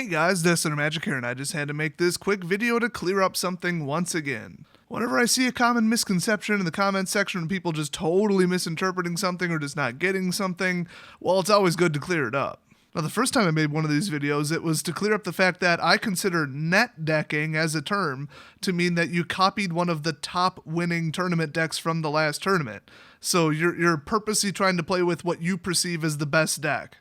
Hey guys, Destiny Magic here, and I just had to make this quick video to clear up something once again. Whenever I see a common misconception in the comments section of people just totally misinterpreting something or just not getting something, well, it's always good to clear it up. Now, the first time I made one of these videos, it was to clear up the fact that I consider net decking as a term to mean that you copied one of the top winning tournament decks from the last tournament. So you're purposely trying to play with what you perceive as the best deck.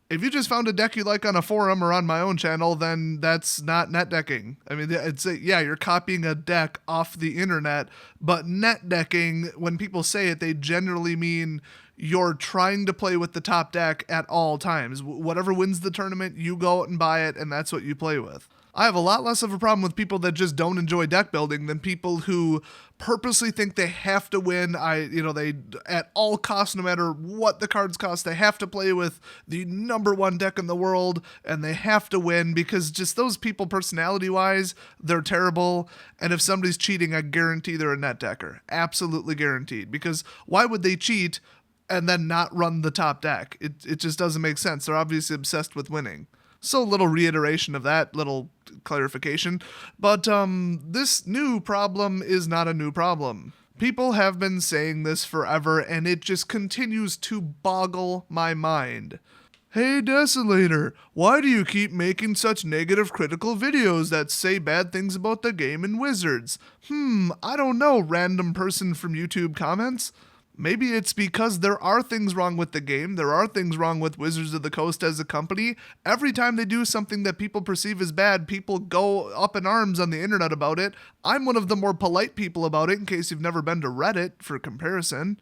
If you just found a deck you like on a forum or on my own channel, then that's not net decking. I mean, you're copying a deck off the internet, but net decking, when people say it, they generally mean you're trying to play with the top deck at all times. Whatever wins the tournament, you go out and buy it, and that's what you play with. I have a lot less of a problem with people that just don't enjoy deck building than people who purposely think they have to win. They at all costs, no matter what the cards cost, they have to play with the number one deck in the world and they have to win because just those people, personality-wise, they're terrible. And if somebody's cheating, I guarantee they're a net decker. Absolutely guaranteed. Because why would they cheat and then not run the top deck? It just doesn't make sense. They're obviously obsessed with winning. So a little reiteration of that, little clarification. But this new problem is not a new problem. People have been saying this forever, and it just continues to boggle my mind. Hey Desolator, why do you keep making such negative critical videos that say bad things about the game and Wizards? I don't know, random person from YouTube comments. Maybe it's because there are things wrong with the game, there are things wrong with Wizards of the Coast as a company. Every time they do something that people perceive as bad, people go up in arms on the internet about it. I'm one of the more polite people about it, in case you've never been to Reddit for comparison.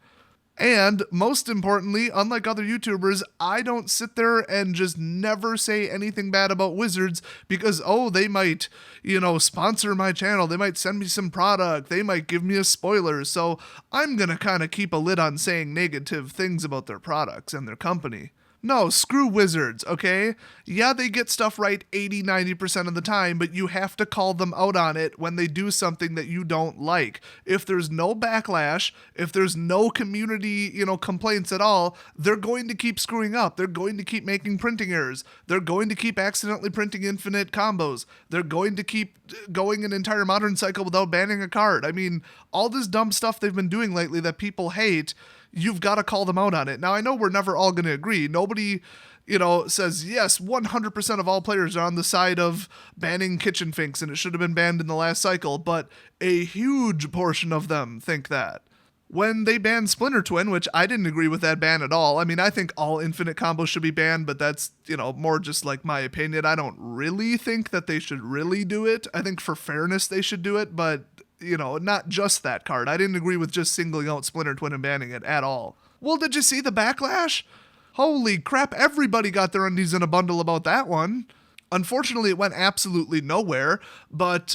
And most importantly, unlike other YouTubers, I don't sit there and just never say anything bad about Wizards because, they might, sponsor my channel. They might send me some product. They might give me a spoiler. So I'm going to kind of keep a lid on saying negative things about their products and their company. No, screw Wizards, okay? Yeah, they get stuff right 80-90% of the time, but you have to call them out on it when they do something that you don't like. If there's no backlash, if there's no community, complaints at all, they're going to keep screwing up. They're going to keep making printing errors. They're going to keep accidentally printing infinite combos. They're going to keep going an entire modern cycle without banning a card. I mean, all this dumb stuff they've been doing lately that people hate, you've got to call them out on it. Now, I know we're never all going to agree. Nobody, says, yes, 100% of all players are on the side of banning Kitchen Finks and it should have been banned in the last cycle, but a huge portion of them think that. When they banned Splinter Twin, which I didn't agree with that ban at all. I mean, I think all infinite combos should be banned, but that's, more just like my opinion. I don't really think that they should really do it. I think for fairness they should do it, but not just that card. I didn't agree with just singling out Splinter Twin and banning it at all. Well, did you see the backlash? Holy crap, everybody got their undies in a bundle about that one. Unfortunately, it went absolutely nowhere, but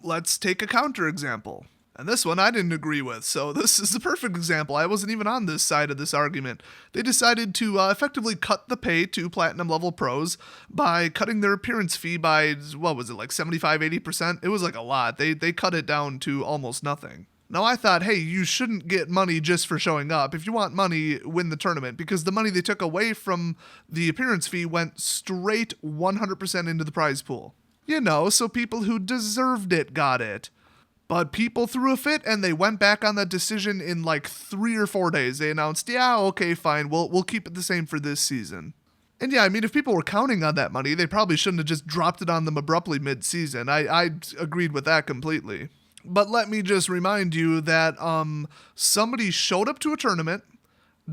let's take a counterexample. And this one I didn't agree with, so this is the perfect example. I wasn't even on this side of this argument. They decided to effectively cut the pay to Platinum level pros by cutting their appearance fee by, 75-80%? It was like a lot. They cut it down to almost nothing. Now I thought, hey, you shouldn't get money just for showing up. If you want money, win the tournament, because the money they took away from the appearance fee went straight 100% into the prize pool. So people who deserved it got it. But people threw a fit and they went back on that decision in like 3 or 4 days. They announced, yeah, okay, fine, we'll keep it the same for this season. And yeah, I mean, if people were counting on that money, they probably shouldn't have just dropped it on them abruptly mid-season. I agreed with that completely. But let me just remind you that somebody showed up to a tournament,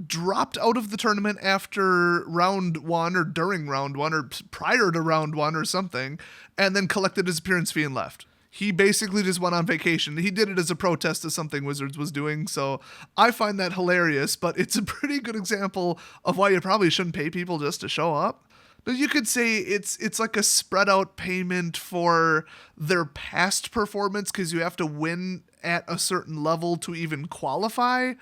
dropped out of the tournament after round 1 or during round 1 or prior to round 1 or something, and then collected his appearance fee and left. He basically just went on vacation. He did it as a protest to something Wizards was doing, so I find that hilarious, but it's a pretty good example of why you probably shouldn't pay people just to show up. Now, you could say it's like a spread out payment for their past performance because you have to win at a certain level to even qualify.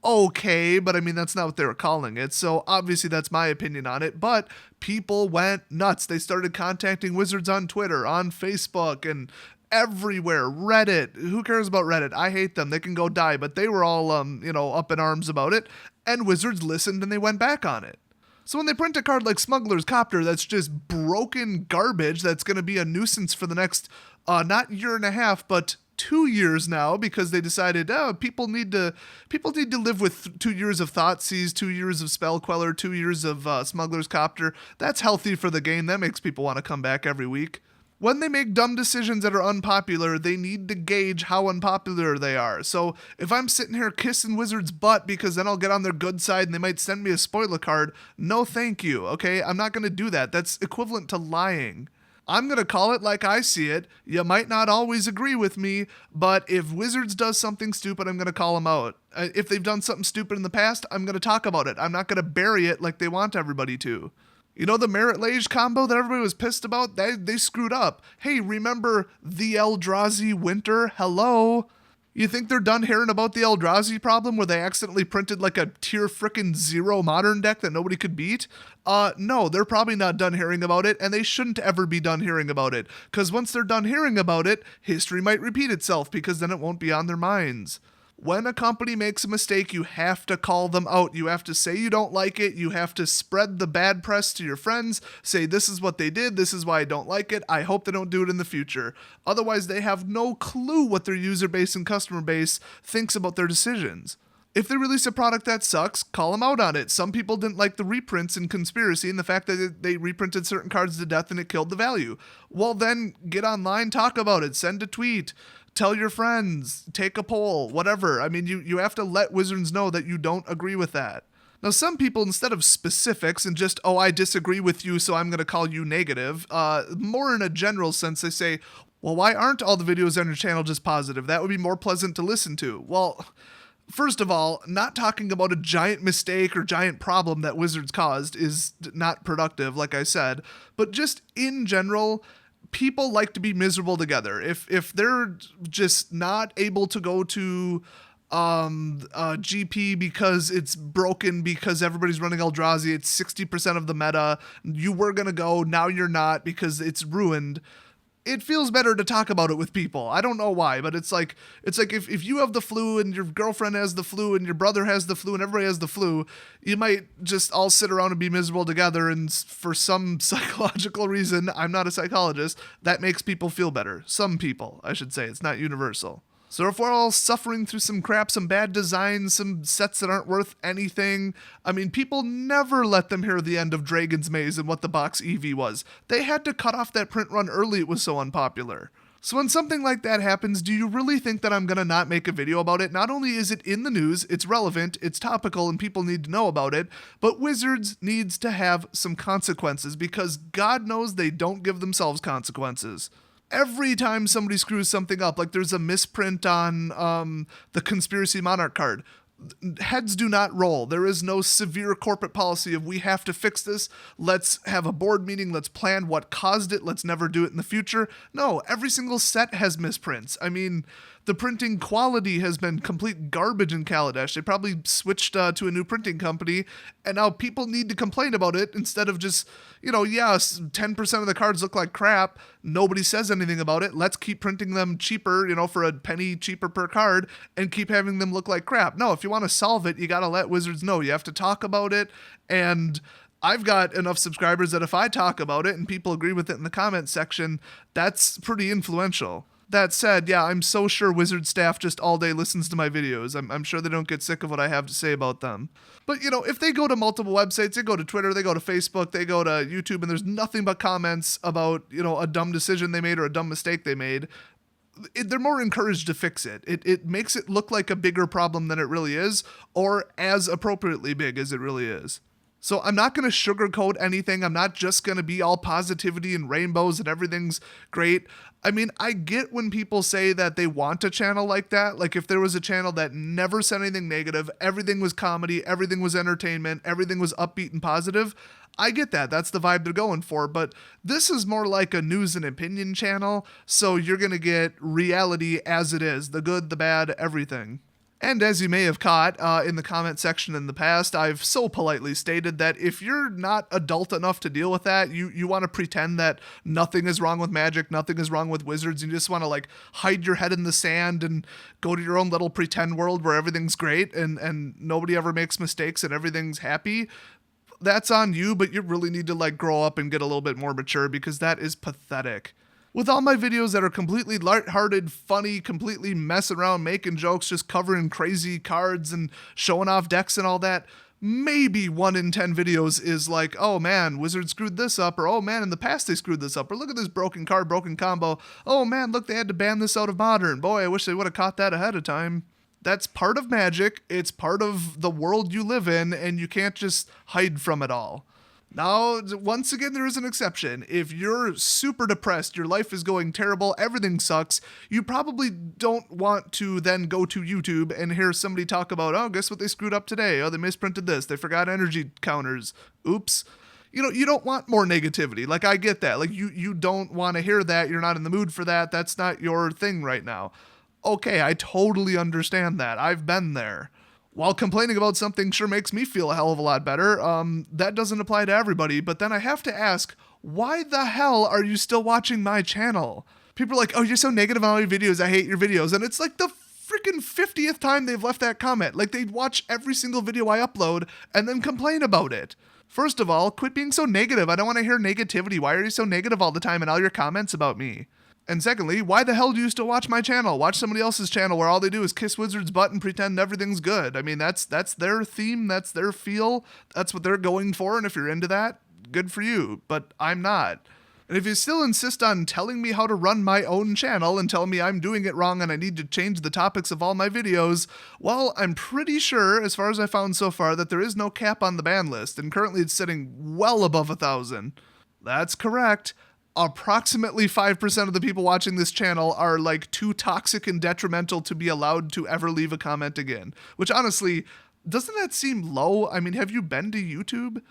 Okay, but I mean, that's not what they were calling it, so obviously that's my opinion on it, but people went nuts. They started contacting Wizards on Twitter, on Facebook, and everywhere. Reddit. Who cares about Reddit? I hate them. They can go die, but they were all, up in arms about it, and Wizards listened and they went back on it. So when they print a card like Smuggler's Copter that's just broken garbage that's going to be a nuisance for the next not year and a half, but 2 years now, because they decided, people need to live with 2 years of Thoughtseize, 2 years of Spell Queller, 2 years of Smuggler's Copter. That's healthy for the game. That makes people want to come back every week. When they make dumb decisions that are unpopular, they need to gauge how unpopular they are. So if I'm sitting here kissing Wizards' butt because then I'll get on their good side and they might send me a spoiler card, no thank you, okay? I'm not going to do that. That's equivalent to lying. I'm going to call it like I see it. You might not always agree with me, but if Wizards does something stupid, I'm going to call them out. If they've done something stupid in the past, I'm going to talk about it. I'm not going to bury it like they want everybody to. You know the Merit Lage combo that everybody was pissed about? They screwed up. Hey, remember the Eldrazi Winter? Hello? You think they're done hearing about the Eldrazi problem where they accidentally printed like a tier frickin' 0 modern deck that nobody could beat? No, they're probably not done hearing about it, and they shouldn't ever be done hearing about it. Because once they're done hearing about it, history might repeat itself because then it won't be on their minds. When a company makes a mistake, you have to call them out. You have to say you don't like it. You have to spread the bad press to your friends. Say, this is what they did. This is why I don't like it. I hope they don't do it in the future. Otherwise, they have no clue what their user base and customer base thinks about their decisions. If they release a product that sucks, call them out on it. Some people didn't like the reprints in Conspiracy and the fact that they reprinted certain cards to death and it killed the value. Well, then get online, talk about it, send a tweet. Tell your friends, take a poll, whatever. I mean, you have to let Wizards know that you don't agree with that. Now, some people, instead of specifics and just, I disagree with you, so I'm going to call you negative, more in a general sense, they say, well, why aren't all the videos on your channel just positive? That would be more pleasant to listen to. Well, first of all, not talking about a giant mistake or giant problem that Wizards caused is not productive, like I said, but just in general, people like to be miserable together. If they're just not able to go to GP because it's broken because everybody's running Eldrazi, it's 60% of the meta, you were gonna go, now you're not because it's ruined. It feels better to talk about it with people. I don't know why, but it's like if you have the flu and your girlfriend has the flu and your brother has the flu and everybody has the flu, you might just all sit around and be miserable together, and for some psychological reason, I'm not a psychologist, that makes people feel better. Some people, I should say. It's not universal. So if we're all suffering through some crap, some bad designs, some sets that aren't worth anything, I mean, people never let them hear the end of Dragon's Maze and what the box EV was. They had to cut off that print run early, it was so unpopular. So when something like that happens, do you really think that I'm gonna not make a video about it? Not only is it in the news, it's relevant, it's topical, and people need to know about it, but Wizards needs to have some consequences because God knows they don't give themselves consequences. Every time somebody screws something up, like there's a misprint on the Conspiracy Monarch card, heads do not roll. There is no severe corporate policy of we have to fix this. Let's have a board meeting. Let's plan what caused it. Let's never do it in the future. No, every single set has misprints. I mean, the printing quality has been complete garbage in Kaladesh. They probably switched to a new printing company, and now people need to complain about it instead of just, yes, 10% of the cards look like crap. Nobody says anything about it. Let's keep printing them cheaper, for a penny cheaper per card and keep having them look like crap. No, if you want to solve it, you got to let Wizards know. You have to talk about it, and I've got enough subscribers that if I talk about it and people agree with it in the comment section, that's pretty influential. That said, yeah, I'm so sure Wizard staff just all day listens to my videos. I'm sure they don't get sick of what I have to say about them. But, if they go to multiple websites, they go to Twitter, they go to Facebook, they go to YouTube, and there's nothing but comments about, a dumb decision they made or a dumb mistake they made, they're more encouraged to fix it. It makes it look like a bigger problem than it really is, or as appropriately big as it really is. So I'm not going to sugarcoat anything. I'm not just going to be all positivity and rainbows and everything's great. I mean, I get when people say that they want a channel like that. Like if there was a channel that never said anything negative, everything was comedy, everything was entertainment, everything was upbeat and positive, I get that. That's the vibe they're going for. But this is more like a news and opinion channel. So you're going to get reality as it is, the good, the bad, everything. And as you may have caught in the comment section in the past, I've so politely stated that if you're not adult enough to deal with that, you want to pretend that nothing is wrong with Magic, nothing is wrong with Wizards, you just want to hide your head in the sand and go to your own little pretend world where everything's great and nobody ever makes mistakes and everything's happy, that's on you, but you really need to like grow up and get a little bit more mature because that is pathetic. With all my videos that are completely lighthearted, funny, completely messing around, making jokes, just covering crazy cards and showing off decks and all that, maybe 1 in 10 videos is like, oh man, Wizard screwed this up, or oh man, in the past they screwed this up, or look at this broken card, broken combo, oh man, look, they had to ban this out of Modern, boy, I wish they would have caught that ahead of time. That's part of Magic, it's part of the world you live in, and you can't just hide from it all. Now, once again, there is an exception. If you're super depressed, your life is going terrible, everything sucks, you probably don't want to then go to YouTube and hear somebody talk about, oh, guess what they screwed up today? Oh, they misprinted this. They forgot energy counters. Oops. You don't want more negativity. Like, I get that. Like, you don't want to hear that. You're not in the mood for that. That's not your thing right now. Okay, I totally understand that. I've been there. While complaining about something sure makes me feel a hell of a lot better, that doesn't apply to everybody. But then I have to ask, why the hell are you still watching my channel? People are like, oh, you're so negative on all your videos. I hate your videos. And it's like the freaking 50th time they've left that comment. Like, they'd watch every single video I upload and then complain about it. First of all, quit being so negative. I don't want to hear negativity. Why are you so negative all the time in all your comments about me? And secondly, why the hell do you still watch my channel? Watch somebody else's channel where all they do is kiss Wizard's butt and pretend everything's good. I mean, that's their theme, that's their feel, that's what they're going for, and if you're into that, good for you, but I'm not. And if you still insist on telling me how to run my own channel and tell me I'm doing it wrong and I need to change the topics of all my videos, well, I'm pretty sure, as far as I found so far, that there is no cap on the ban list, and currently it's sitting well above 1,000. That's correct. Approximately 5% of the people watching this channel are like too toxic and detrimental to be allowed to ever leave a comment again. Which honestly, doesn't that seem low? I mean, have you been to YouTube?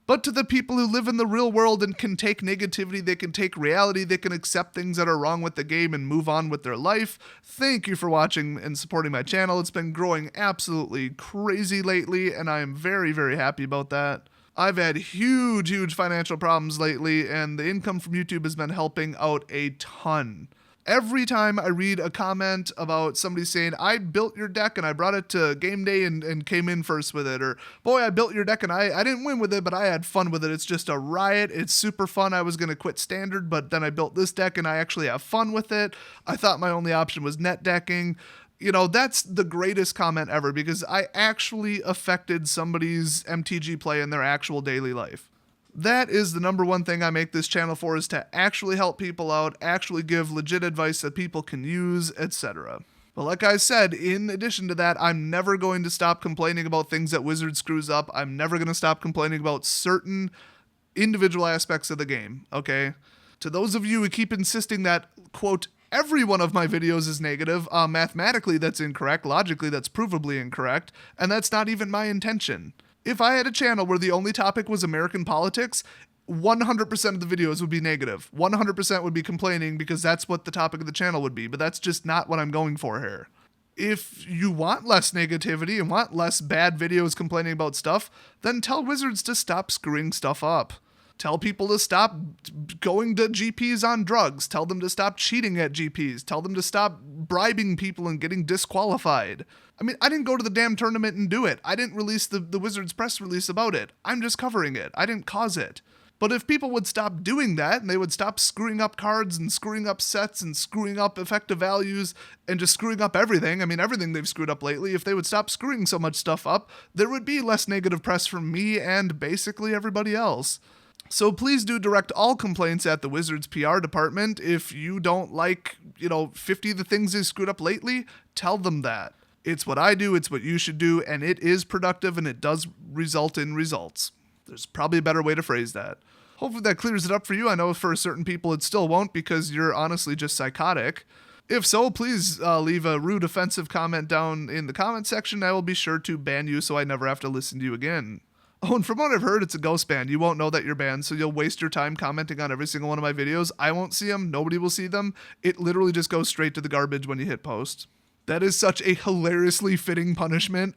But to the people who live in the real world and can take negativity, they can take reality, they can accept things that are wrong with the game and move on with their life, thank you for watching and supporting my channel. It's been growing absolutely crazy lately, and I am very, very happy about that. I've had huge financial problems lately, and the income from YouTube has been helping out a ton. Every time I read a comment about somebody saying, I built your deck and I brought it to game day and came in first with it, or boy, I built your deck and I didn't win with it, but I had fun with it. It's just a riot. It's super fun. I was going to quit standard, but then I built this deck and I actually have fun with it. I thought my only option was net decking. You know, that's the greatest comment ever because I actually affected somebody's MTG play in their actual daily life. That is the number one thing I make this channel for, is to actually help people out, actually give legit advice that people can use, etc. But like I said, in addition to that, I'm never going to stop complaining about things that Wizard screws up. I'm never going to stop complaining about certain individual aspects of the game, okay? To those of you who keep insisting that, quote, every one of my videos is negative, mathematically that's incorrect, logically that's provably incorrect, and that's not even my intention. If I had a channel where the only topic was American politics, 100% of the videos would be negative. 100% would be complaining because that's what the topic of the channel would be, but that's just not what I'm going for here. If you want less negativity and want less bad videos complaining about stuff, then tell Wizards to stop screwing stuff up. Tell people to stop going to GPs on drugs. Tell them to stop cheating at GPs. Tell them to stop bribing people and getting disqualified. I mean, I didn't go to the damn tournament and do it. I didn't release the Wizards press release about it. I'm just covering it. I didn't cause it. But if people would stop doing that and they would stop screwing up cards and screwing up sets and screwing up effective values and just screwing up everything, I mean, everything they've screwed up lately, if they would stop screwing so much stuff up, there would be less negative press from me and basically everybody else. So please do direct all complaints at the Wizards PR department. If you don't like, 50 of the things they screwed up lately, tell them that. It's what I do, it's what you should do, and it is productive and it does result in results. There's probably a better way to phrase that. Hopefully that clears it up for you. I know for certain people it still won't because you're honestly just psychotic. If so, please leave a rude, offensive comment down in the comment section. I will be sure to ban you so I never have to listen to you again. Oh, and from what I've heard, it's a ghost ban. You won't know that you're banned, so you'll waste your time commenting on every single one of my videos. I won't see them. Nobody will see them. It literally just goes straight to the garbage when you hit post. That is such a hilariously fitting punishment.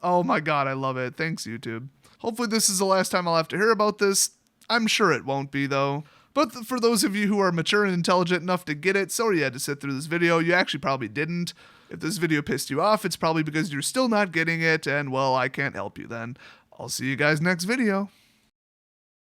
Oh my god, I love it. Thanks, YouTube. Hopefully this is the last time I'll have to hear about this. I'm sure it won't be, though. But for those of you who are mature and intelligent enough to get it, sorry you had to sit through this video. You actually probably didn't. If this video pissed you off, it's probably because you're still not getting it, and well, I can't help you then. I'll see you guys next video.